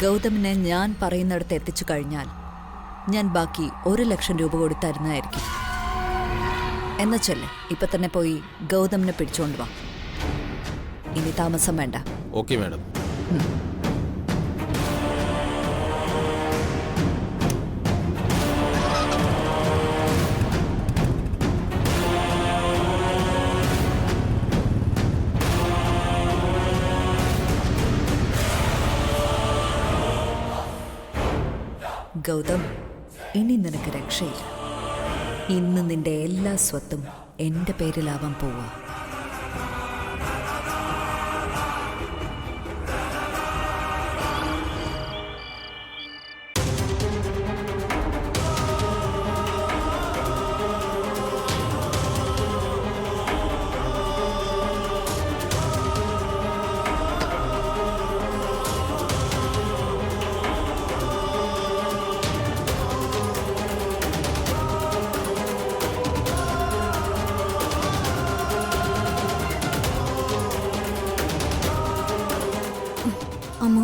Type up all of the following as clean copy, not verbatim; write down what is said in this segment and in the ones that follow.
ഗൗതമിനെ ഞാൻ പറയുന്നിടത്ത് എത്തിച്ചു കഴിഞ്ഞാൽ ഞാൻ ബാക്കി 1,00,000 രൂപ കൊടുത്തരുന്നതായിരിക്കും. എന്നാ ചെല്ലെ, ഇപ്പൊ തന്നെ പോയി ഗൗതമിനെ പിടിച്ചോണ്ട് വാ. ഇനി താമസം വേണ്ട. Okay madam. ഗൗതം, ഇനി നിനക്ക് രക്ഷയില്ല. ഇന്ന് നിന്റെ എല്ലാ സ്വത്തും എന്റെ പേരിലാവാൻ പോവാ. അമ്മു,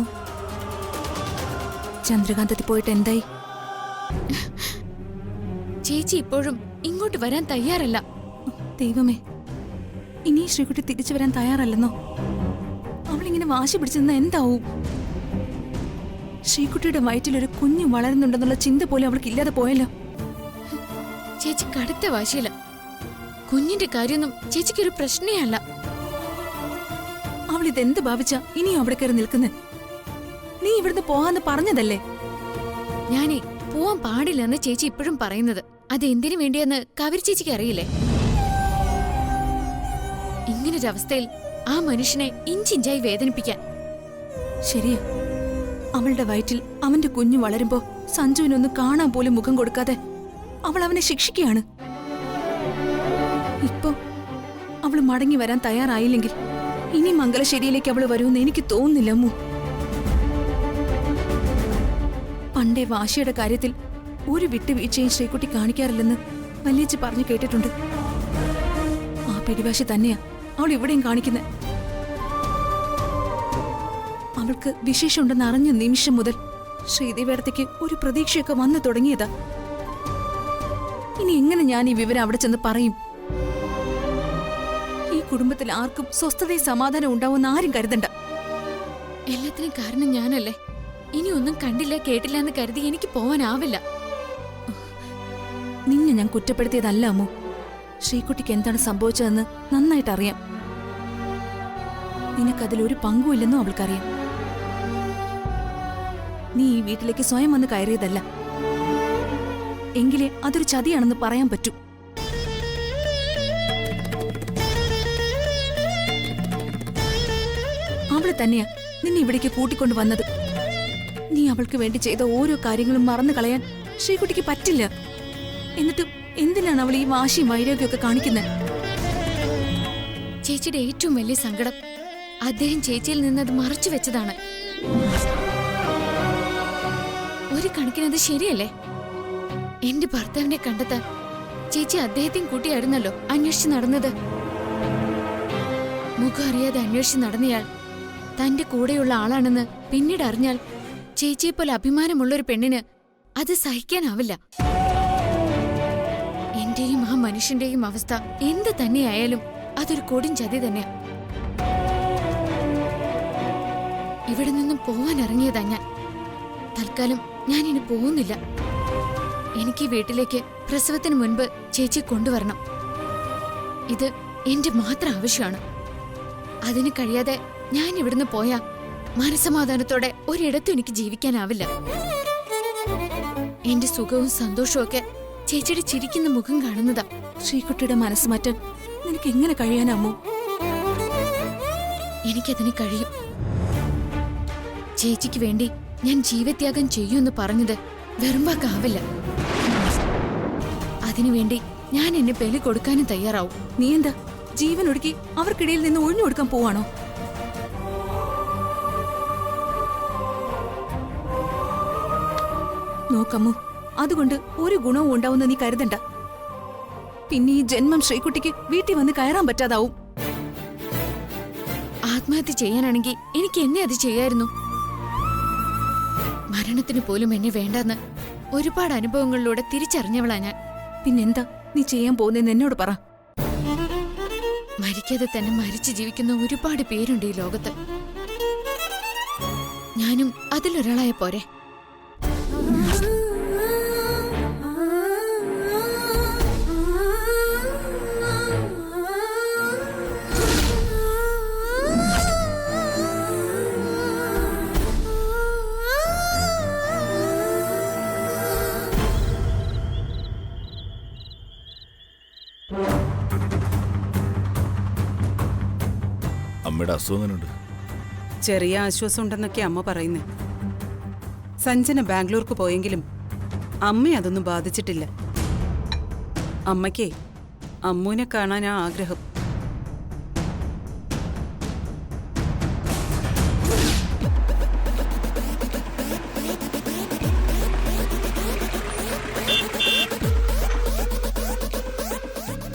ചന്ദ്രകാന്തത്തിൽ പോയിട്ട് എന്തായി? ചേച്ചി ഇപ്പോഴും ഇങ്ങോട്ട് വരാൻ തയ്യാറല്ല. ദൈവമേ, ഇനി ശ്രീകുട്ടി തിരിച്ചു വരാൻ തയ്യാറല്ലെന്നോ? അവളിങ്ങനെ വാശി പിടിച്ചെന്ന എന്താവും? ശ്രീകുട്ടിയുടെ വയറ്റിലൊരു കുഞ്ഞു വളരുന്നുണ്ടെന്നുള്ള ചിന്ത പോലും അവൾക്ക് ഇല്ലാതെ പോയല്ലോ. ചേച്ചി കടുത്ത വാശിയില്ല. കുഞ്ഞിന്റെ കാര്യമൊന്നും ചേച്ചിക്കൊരു പ്രശ്നേ അല്ല. അവൾ ഇതെന്ത് ഭാവിച്ചാ ഇനിയും അവിടെ കയറി നിൽക്കുന്നേ? നീ ഇവിടുന്ന് പോകാന്ന് പറഞ്ഞതല്ലേ? ഞാനേ പോവാൻ പാടില്ലെന്ന് ചേച്ചി ഇപ്പോഴും പറയുന്നത് അത് എന്തിനു വേണ്ടിയെന്ന് കാവേരി ചേച്ചിക്ക് അറിയില്ലേ? ഇങ്ങനൊരവസ്ഥയിൽ ആ മനുഷ്യനെ ഇഞ്ചിഞ്ചായി വേദനിപ്പിക്കാൻ. ശരിയാ, അവളുടെ വയറ്റിൽ അവന്റെ കുഞ്ഞു വളരുമ്പോ സഞ്ജുവിനൊന്ന് കാണാൻ പോലും മുഖം കൊടുക്കാതെ അവൾ അവനെ ശിക്ഷിക്കുകയാണ്. ഇപ്പൊ അവള് മടങ്ങി വരാൻ തയ്യാറായില്ലെങ്കിൽ ഇനി മംഗലശ്ശേരിയിലേക്ക് അവള് വരുമെന്ന് എനിക്ക് തോന്നുന്നില്ല അമ്മു. പണ്ടേ വാശിയുടെ കാര്യത്തിൽ ഒരു വിട്ടുവീഴ്ചയും ശ്രീകുട്ടി കാണിക്കാറില്ലെന്ന് വല്യച്ഛ പറഞ്ഞു കേട്ടിട്ടുണ്ട്. ആ പിടിവാശി തന്നെയാ അവൾ ഇവിടെയും കാണിക്കുന്നത്. അവൾക്ക് വിശേഷമുണ്ടെന്ന് അറിഞ്ഞ നിമിഷം മുതൽ ശ്രീദേവിയടത്തേക്ക് ഒരു പ്രതീക്ഷയൊക്കെ വന്നു തുടങ്ങിയതാ. ഇനി എങ്ങനെ ഞാൻ ഈ വിവരം അവിടെ ചെന്ന് പറയും? ഈ കുടുംബത്തിൽ ആർക്കും സ്വസ്ഥതയും സമാധാനം ഉണ്ടാവുമെന്ന് ആരും കരുതണ്ട. എല്ലാത്തിനും കാരണം ഞാനല്ലേ? ഇനി ഒന്നും കണ്ടില്ല കേട്ടില്ല എന്ന് കരുതി എനിക്ക് പോവാനാവില്ല. നിന്നെ ഞാൻ കുറ്റപ്പെടുത്തിയതല്ല അമ്മു. ശ്രീകുട്ടിക്ക് എന്താണ് സംഭവിച്ചതെന്ന് നന്നായിട്ട് അറിയാം. നിനക്കതിലൊരു പങ്കുമില്ലെന്നും അവൾക്കറിയാം. നീ ഈ വീട്ടിലേക്ക് സ്വയം വന്ന് കയറിയതല്ല. എങ്കിലേ അതൊരു ചതിയാണെന്ന് പറയാൻ പറ്റൂ. അവള് തന്നെയാ നിന്നെ ഇവിടേക്ക് കൂട്ടിക്കൊണ്ടു വന്നത്. നീ അവൾക്ക് വേണ്ടി ചെയ്ത ഓരോ കാര്യങ്ങളും മറന്നു കളയാൻ ശ്രീകുട്ടിക്ക് പറ്റില്ല. എന്നിട്ടും എന്തിനാണ് അവൾ ഈ വാശിയും വൈരാഗ്യമൊക്കെ കാണിക്കുന്നത്? ചേച്ചിയുടെ ഏറ്റവും വലിയ സങ്കടം അദ്ദേഹം ചേച്ചിയിൽ നിന്ന് അത് മറച്ചു വെച്ചതാണ്. ഒരു കണക്കിനത് ശരിയല്ലേ? എന്റെ ഭർത്താവിനെ കണ്ടെത്താൻ ചേച്ചി അദ്ദേഹത്തെയും കൂട്ടിയായിരുന്നല്ലോ അന്വേഷിച്ച് നടന്നത്. മുഖം അറിയാതെ അന്വേഷിച്ച് നടന്നയാൾ തന്റെ കൂടെയുള്ള ആളാണെന്ന് പിന്നീട് അറിഞ്ഞാൽ ചേച്ചിയെപ്പോലെ അഭിമാനമുള്ളൊരു പെണ്ണിന് അത് സഹിക്കാനാവില്ല. എന്റെയും ആ മനുഷ്യന്റെയും അവസ്ഥ എന്ത് തന്നെയായാലും അതൊരു കൊടും ചതി തന്നെയാ. ഇവിടെ നിന്നും പോവാൻ ഇറങ്ങിയതാ ഞാൻ. തൽക്കാലം ഞാൻ ഇനി പോകുന്നില്ല. എനിക്ക് വീട്ടിലേക്ക് പ്രസവത്തിന് മുൻപ് ചേച്ചി കൊണ്ടുവരണം. ഇത് എന്റെ മാത്രം ആവശ്യമാണ്. അതിന് കഴിയാതെ ഞാൻ ഇവിടുന്ന് പോയാ മനസമാധാനത്തോടെ ഒരിടത്തും എനിക്ക് ജീവിക്കാനാവില്ല. എന്റെ സുഖവും സന്തോഷവും ഒക്കെ ചേച്ചിയുടെ ചിരിക്കുന്ന മുഖം കാണുന്നതാ. ശ്രീകുട്ടിയുടെ മനസ്സ് മാറ്റാൻ നിനക്ക് എങ്ങനെ കഴിയാനാമോ? എനിക്കതിന് കഴിയും. ചേച്ചിക്ക് വേണ്ടി ഞാൻ ജീവത്യാഗം ചെയ്യുമെന്ന് പറഞ്ഞത് വെറും വാക്കാവില്ല. അതിനുവേണ്ടി ഞാൻ എന്നെ ബലി കൊടുക്കാനും തയ്യാറാവും. നീ എന്താ ജീവൻ ഒടുക്കി അവർക്കിടയിൽ നിന്ന് ഒഴിഞ്ഞു കൊടുക്കാൻ പോവാണോ? നോക്കമ്മു, അതുകൊണ്ട് ഒരു ഗുണവും ഉണ്ടാവുന്ന നീ കരുതണ്ട. പിന്നെ ഈ ജന്മം ശ്രീകുട്ടിക്ക് വീട്ടിൽ വന്ന് കയറാൻ പറ്റാതാവും. ആത്മഹത്യ ചെയ്യാനാണെങ്കിൽ എനിക്ക് എന്നെ അത് ചെയ്യായിരുന്നു. മരണത്തിന് പോലും എന്നെ വേണ്ടെന്ന് ഒരുപാട് അനുഭവങ്ങളിലൂടെ തിരിച്ചറിഞ്ഞവളാ ഞാൻ. പിന്നെന്താ നീ ചെയ്യാൻ പോകുന്നതെന്ന് എന്നോട് പറ. മരിക്കാതെ തന്നെ മരിച്ചു ജീവിക്കുന്ന ഒരുപാട് പേരുണ്ട് ഈ ലോകത്ത്. ഞാനും അതിലൊരാളായ പോരെ? അമ്മയുടെ അസുഖം എങ്ങനെയുണ്ട്? ചെറിയ ആശ്വാസം ഉണ്ടെന്നൊക്കെ അമ്മ പറയുന്നേ. സഞ്ജന ബാംഗ്ലൂർക്ക് പോയെങ്കിലും അമ്മയെ അതൊന്നും ബാധിച്ചിട്ടില്ല. അമ്മയ്ക്കേ അമ്മൂനെ കാണാനാ ആഗ്രഹം.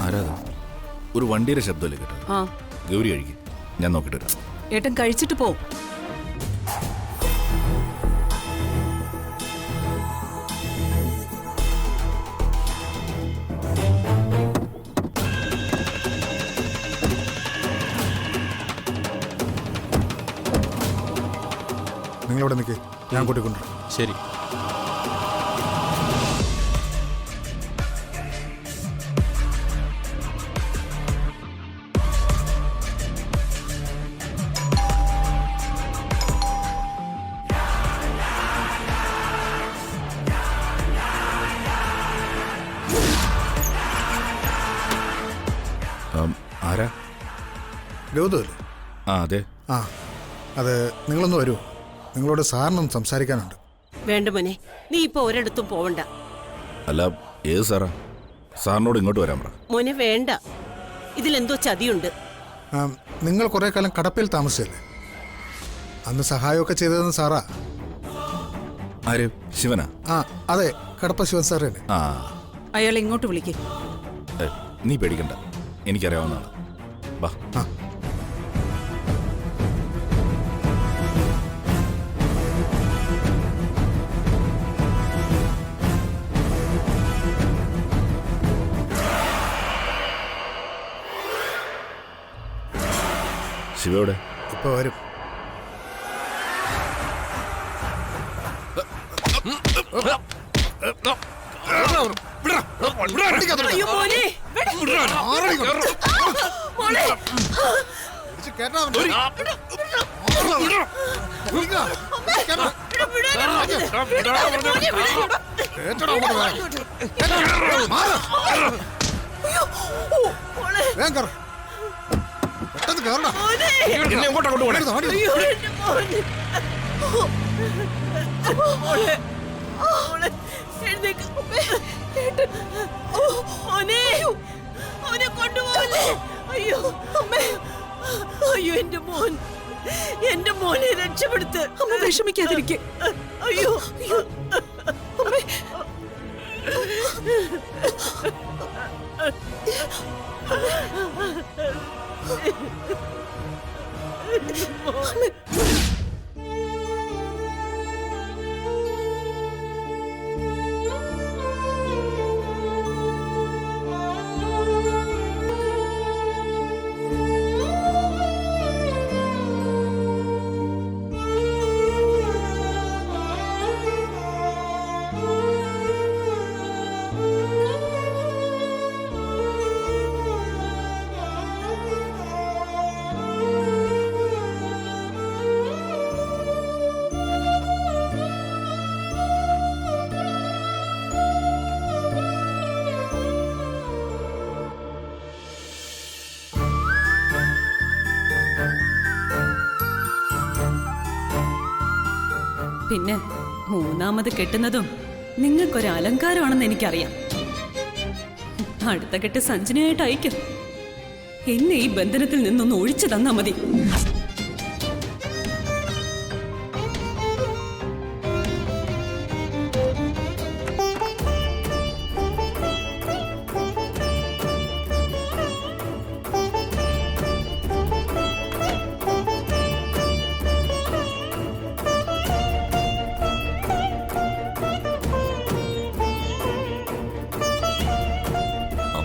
ആരാധന ഒരു വണ്ടിയുടെ ശബ്ദമല്ലേ കേട്ടോ? ആ ഗൗരി കഴിക്കും, ഞാൻ നോക്കിട്ട് വരാം. ഏട്ടൻ കഴിച്ചിട്ട് പോ. നിങ്ങളിവിടെ നിൽക്കേ, ഞാൻ കൂട്ടിക്കൊണ്ടുവരാം. ശരി. ആരാ? ഗൗതമല്ലേ? ആ അതെ. ആ അത് നിങ്ങളൊന്ന് വരൂ, നിങ്ങളോട് സാറിനൊന്ന് സംസാരിക്കാനുണ്ട്. വേണ്ട മോനെ, നീ ഇപ്പൊ ഒരിടത്തും പോവണ്ട. അല്ല ഏത് സാറാ? സാറിനോട് ഇങ്ങോട്ട് വരാൻ പറ. മോനെ വേണ്ട, ഇതിലെന്തോ ചതിയുണ്ട്. നിങ്ങൾ കുറേ കാലം കടപ്പയിൽ താമസിച്ചല്ലേ, അന്ന് സഹായമൊക്കെ ചെയ്തതെന്ന് സാറാ. ആര്? ശിവനാ? ആ അതെ, കടപ്പ ശിവൻ സാർ തന്നെ. ആ അയാൾ ഇങ്ങോട്ട് വിളിക്കേ. നീ പേടിക്കണ്ട, എനിക്കറിയാവുന്നതാണ്. വാ. ആ ശിവയുടെ ഇപ്പൊ വരും. അയ്യോ മോനെ, മോളെ, എഴുന്നേക്ക്. മോനെ, മോനെ കൊണ്ടുപോകല്ലേ. അയ്യോ അമ്മേ, അയ്യോ എന്റെ മോനെ രക്ഷപ്പെടുത്ത്. അമ്മ വിഷമിക്കാതിരിക്കെ. അയ്യോ അമ്മേ. പിന്നെ മൂന്നാമത് കെട്ടുന്നതും നിങ്ങൾക്കൊരു അലങ്കാരമാണെന്ന് എനിക്കറിയാം. അടുത്ത കെട്ട് സഞ്ജനയായിട്ട് അയക്കും. എന്നെ ഈ ബന്ധനത്തിൽ നിന്നൊന്ന് ഒഴിച്ചു തന്നാ മതി.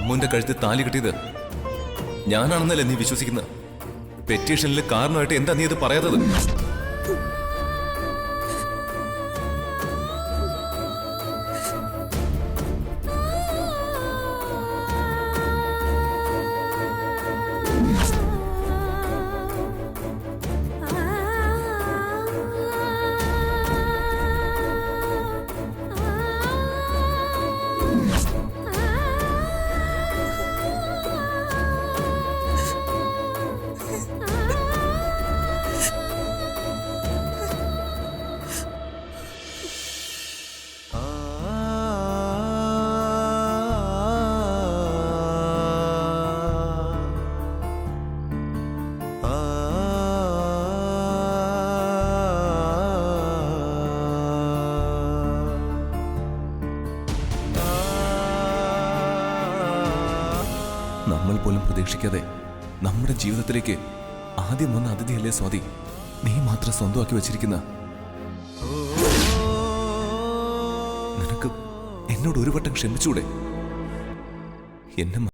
അമ്മുവിന്റെ കഴുത്തിൽ താലി കിട്ടിയത് ഞാനാണെന്നല്ലേ നീ വിശ്വസിക്കുന്നത്? പെറ്റീഷനിൽ കാരണമായിട്ട് എന്താ നീ ഇത് പറയാത്തത്? നമ്മൾ പോലും പ്രതീക്ഷിക്കാതെ നമ്മുടെ ജീവിതത്തിലേക്ക് ആദ്യം വന്ന അതിഥിയല്ലേ സ്വാതി നീ മാത്രം സ്വന്തമാക്കി വെച്ചിരിക്കുന്ന. നിനക്ക് എന്നോട് ഒരു വട്ടം ക്ഷമിച്ചൂടെ? എന്നെ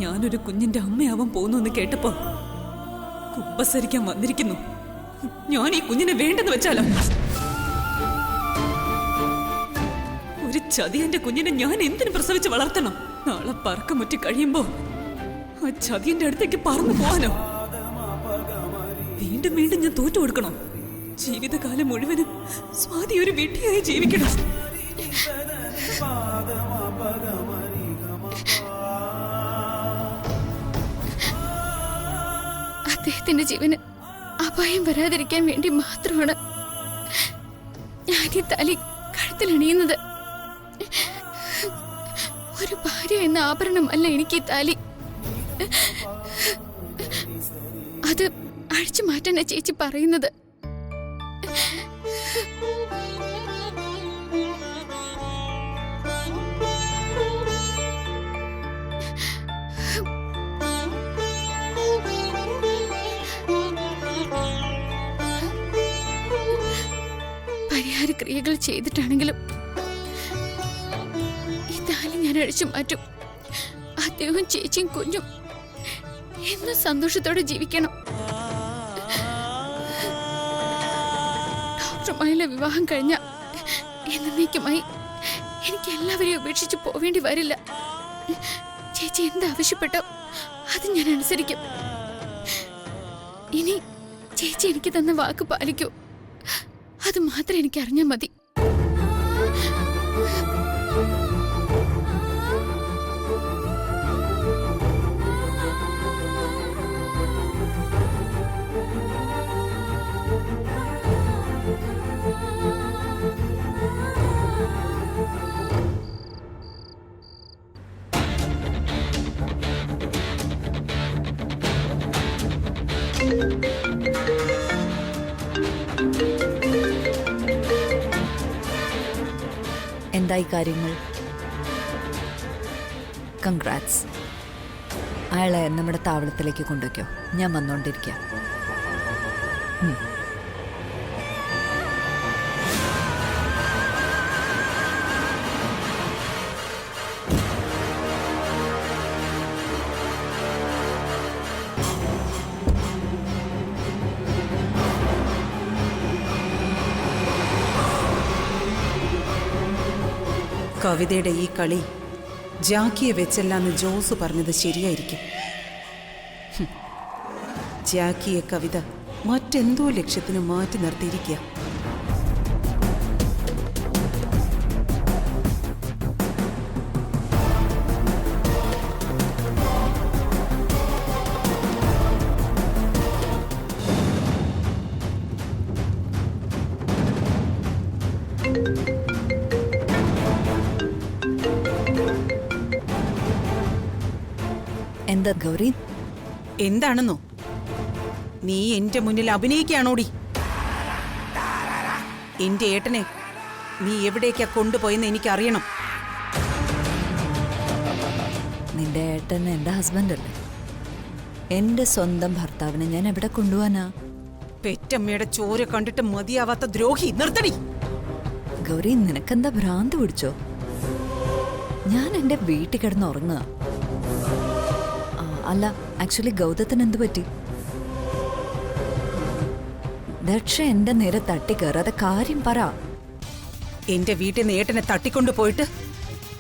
ഞാനൊരു കുഞ്ഞിന്റെ അമ്മയാവാൻ പോകുന്നു കേട്ടപ്പോ കുമ്പസരിക്കാൻ വന്നിരിക്കുന്നു. ഞാൻ ഈ കുഞ്ഞിനെ വേണ്ടെന്ന് വെച്ചാലോ? ഒരു ചതിയന്റെ കുഞ്ഞിനെ ഞാൻ എന്തിനു പ്രസവിച്ച് വളർത്തണം? നാളെ പറക്കമുറ്റി കഴിയുമ്പോ ആ ചതിയന്റെ അടുത്തേക്ക് പറന്നു പോവാനോ? വീണ്ടും വീണ്ടും ഞാൻ തോറ്റു കൊടുക്കണോ? ജീവിതകാലം മുഴുവനും സ്വാതി ഒരു വിഡ്ഢിയായി ജീവിക്കണം. അദ്ദേഹത്തിന്റെ ജീവന് അപായം വരാതിരിക്കാൻ വേണ്ടി മാത്രമാണ് ഞാൻ ഈ താലി കഴുത്തിലണിയുന്നത്. ഒരു ഭാര്യ എന്ന ആഭരണമല്ല എനിക്ക് ഈ താലി. അത് അഴിച്ചു മാറ്റാനാ ചേച്ചി പറയുന്നത്. ക്രിയകൾ ചെയ്തിട്ടാണെങ്കിലും ഈ താലി ഞാൻ അഴിച്ചു മാറ്റും. അദ്ദേഹവും ചേച്ചിയും കുഞ്ഞും എന്നും സന്തോഷത്തോടെ ജീവിക്കണം. ഡോക്ടറുമായുള്ള വിവാഹം കഴിഞ്ഞ എന്നേക്കുമായി എനിക്ക് എല്ലാവരെയും ഉപേക്ഷിച്ച് പോവേണ്ടി വരില്ല. ചേച്ചി എന്താവശ്യപ്പെട്ടോ അത് ഞാൻ അനുസരിക്കും. ഇനി ചേച്ചി എനിക്ക് തന്ന വാക്ക് പാലിക്കൂ. അത് മാത്രം എനിക്ക് അറിഞ്ഞാൽ മതി. എന്തായി കാര്യങ്ങൾ? കൺഗ്രാറ്റ്സ്. അയാളെ നമ്മുടെ താവളത്തിലേക്ക് കൊണ്ടുവയ്ക്കോ, ഞാൻ വന്നുകൊണ്ടിരിക്കാം. കവിതയുടെ ഈ കളി ജാക്കിയെ വെച്ചല്ലാന്ന് ജോസ് പറഞ്ഞത് ശരിയായിരിക്കും. ജാക്കിയെ കവിത മറ്റെന്തോ ലക്ഷ്യത്തിന് മാറ്റി നിർത്തിയിരിക്കുക. എന്താ ഗൗരി? എന്താണെന്നോ? നീ എന്റെ മുന്നിൽ അഭിനയിക്കുകയാണോടി? എന്റെ ഏട്ടനെ നീ എവിടേക്കാ കൊണ്ടുപോയെന്ന് എനിക്കറിയണം. നിന്റെ ഏട്ടൻ എൻ്റെ ഹസ്ബൻഡ് അല്ലേ? എൻ്റെ സ്വന്തം ഭർത്താവിനെ ഞാൻ എവിടെ കൊണ്ടുപോവാനാ? പെറ്റമ്മയുടെ ചോര കണ്ടിട്ട് മതിയാവാത്ത ദ്രോഹി, നിർത്തടി. ഗൗരി, നിനക്കെന്താ ഭ്രാന്ത് പിടിച്ചോ? ഞാൻ എൻ്റെ വീട്ടിൽ കിടന്ന് ഉറങ്ങുക. അല്ല, ആക്ച്വലി ഗൗതത്തിന് എന്തു പറ്റി? ദക്ഷ എന്റെ നേരെ തട്ടിക്കയറാതെ കാര്യം പറ. എന്റെ വീട്ടിൽ നിന്ന് ഏട്ടനെ തട്ടിക്കൊണ്ടു പോയിട്ട്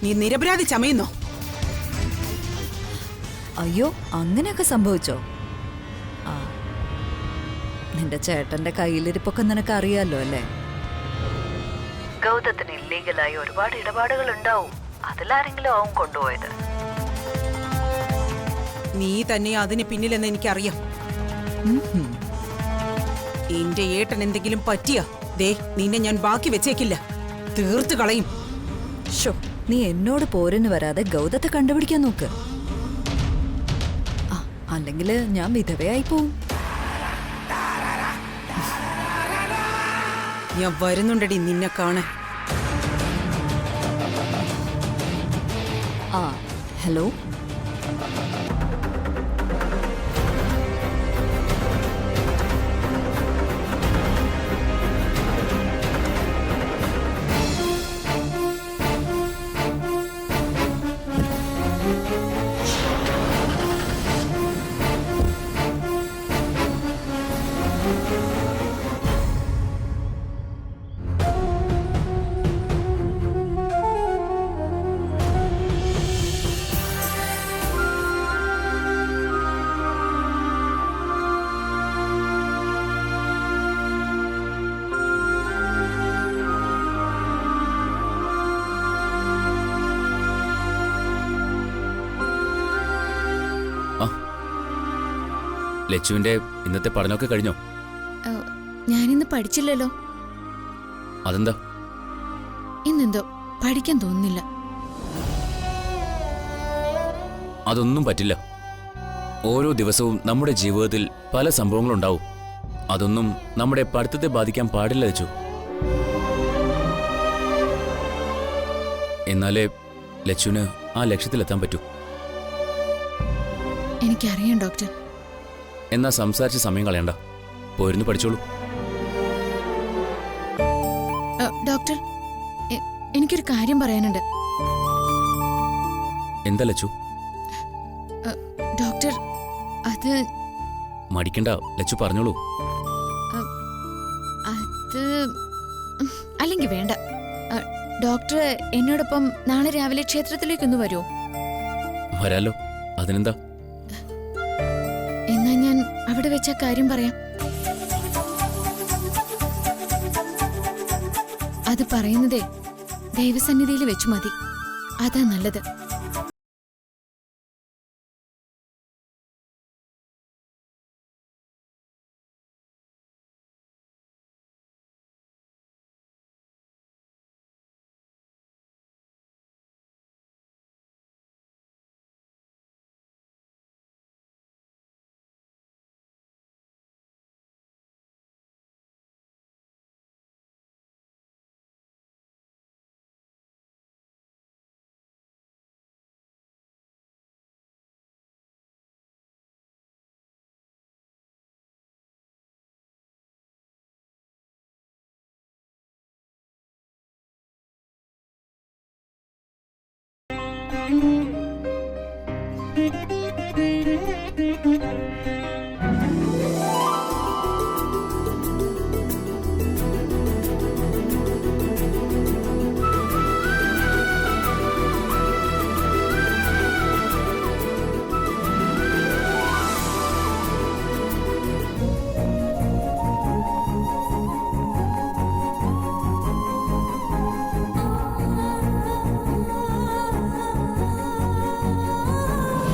നീ നിരപരാധി ചമയുന്നോ? അയ്യോ, അങ്ങനെയൊക്കെ സംഭവിച്ചോ? ആ, നിന്റെ ചേട്ടന്റെ കയ്യിലിരിപ്പൊക്കെ നിനക്ക് അറിയാലോ അല്ലേ? ഗൗതത്തിന് ഇല്ലീഗലായി ഒരുപാട് ഇടപാടുകൾ ഉണ്ടാവും. അതിലാരെങ്കിലും ആവും കൊണ്ടുപോയത്. നീ തന്നെ അതിന് പിന്നിലെന്ന് എനിക്കറിയാം. എന്റെ ഏട്ടൻ എന്തെങ്കിലും പറ്റിയാ ദേ നിന്നെ ഞാൻ ബാക്കി വെച്ചേക്കില്ല, തീർത്ത് കളയും. ഷോ, നീ എന്നോട് പോരിന് വരാതെ ഗൗതത്തെ കണ്ടുപിടിക്കാൻ നോക്ക്. അല്ലെങ്കിൽ ഞാൻ വിധവയായി പോവും. ഞാൻ വരുന്നുണ്ടടി നിന്നെ കാണാൻ. ആ, ഹലോ. ലച്ചുവിന്റെ ഇന്നത്തെ പഠനമൊക്കെ കഴിഞ്ഞോ? ഞാനിന്ന് പഠിച്ചില്ലല്ലോ. അതെന്താ? ഇന്നെന്തോ പഠിക്കാൻ തോന്നുന്നില്ല. അതൊന്നും പറ്റില്ല. ഓരോ ദിവസവും നമ്മുടെ ജീവിതത്തിൽ പല സംഭവങ്ങളുണ്ടാവും. അതൊന്നും നമ്മുടെ പഠിത്തത്തെ ബാധിക്കാൻ പാടില്ല ലച്ചു. എന്നാലേ ലച്ചുവിന് ആ ലക്ഷ്യത്തിലെത്താൻ പറ്റൂ. എനിക്കറിയാം ഡോക്ടർ. എന്നാ സംസാരിച്ച് സമയം കളയണ്ട, പോയിരുന്നു പഠിച്ചോളൂ. ഡോക്ടർ, എനിക്കൊരു കാര്യം പറയാനുണ്ട്. എന്താ ലച്ചു? ഡോക്ടർ, അത് മടിക്കണ്ട ലച്ചു, പറഞ്ഞോളൂ. അത് അല്ലെങ്കിൽ വേണ്ട. ഡോക്ടർ എന്നോടൊപ്പം നാളെ രാവിലെ ക്ഷേത്രത്തിലേക്കൊന്ന് വരുമോ? വരാലോ, അതിനെന്താ? എന്നാ ഞാൻ അവിടെ വെച്ച കാര്യം പറയാം. അത് പറയുന്നതേ ദൈവസന്നിധിയിൽ വെച്ചു മതി. അതാ നല്ലത്.